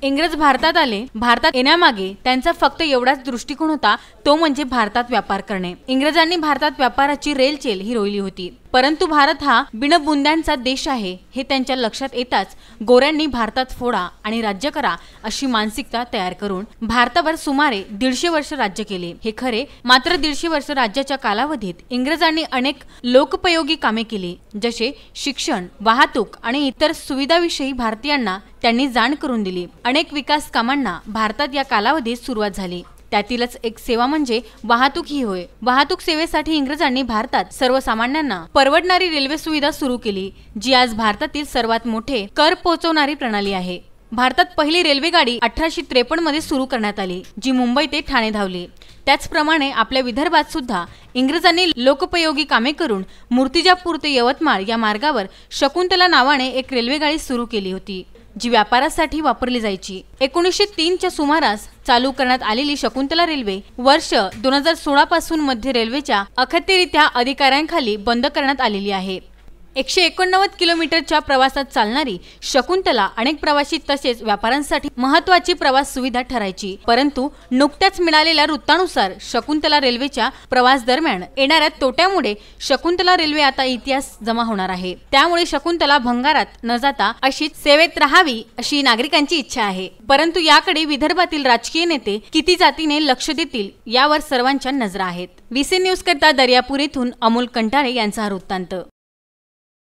इंग्रज भारतात आले। भारतात येण्यामागे त्यांचा फक्त एवढाच दृष्टिकोन होता, तो म्हणजे भारतात व्यापार करणे। इंग्रजांनी भारतात व्यापाराची रेलचेल ही रोवली होती, परंतु भारत हा बिनबुंद्यांचा देश आहे हे त्यांच्या लक्षात येताच गोऱ्यांनी भारतात फोडा आणि राज्य करा अशी मानसिकता तयार करून भारतावर सुमारे 150 वर्ष राज्य केले। हे खरे, मात्र 150 वर्ष राज्याच्या कालावधीत इंग्रजांनी अनेक लोकोपयोगी कामे केली, जसे शिक्षण, वाहतूक आणि इतर सुविधाविषयी भारतीयांना त्यांनी जाण करून दिली। अनेक विकास कामांना भारतात या कालावधीत सुरुवात झाली। त्यातीलच एक सेवा म्हणजे वाहतूक ही होय। वाहतूक सेवेसाठी इंग्रजांनी भारतात सर्वसामान्यांना परवडणारी रेल्वे सुविधा सुरू केली, जी आज भारतातील सर्वात मोठे कर पोहोचवणारी प्रणाली आहे। भारतात पहिली रेल्वेगाडी 1853 मध्ये सुरू करण्यात आली, जी मुंबई ते ठाणे धावली। त्याचप्रमाणे आपल्या विदर्भात सुद्धा इंग्रजांनी लोकोपयोगी कामे करून मूर्तिजापूर ते यवतमाळ या मार्गावर शकुंतला नावाने एक रेल्वेगाडी सुरू केली होती, जी व्यापारासाठी वापरली जायची। 1903 च्या सुमारास चालू करण्यात आलेली शकुंतला रेल्वे वर्ष 2016 पासून मध्य रेल्वेच्या अखत्यारीत्या अधिकाऱ्यांखाली बंद करण्यात आलेली आहे। 189 किलोमीटरच्या प्रवासात चालणारी शकुंतला अनेक प्रवासी तसेच व्यापाऱ्यांसाठी महत्त्वाची प्रवास सुविधा ठरायची, परंतु नुकत्याच मिळालेल्या वृत्तानुसार शकुंतला रेल्वेच्या प्रवास दरम्यान येणाऱ्या तोट्यामुळे शकुंतला रेल्वे आता इतिहास जमा होणार आहे। त्यामुळे शकुंतला भंगारात न जाता अशीच सेवेत राहावी अशी नागरिकांची इच्छा आहे, परंतु याकडे विदर्भातील राजकीय नेते किती जातीने लक्ष देतील यावर सर्वांच्या नजरा आहेत। VC न्यूज करता दर्यापूर येथून अमोल कंटाळे यांचा वृत्तांत।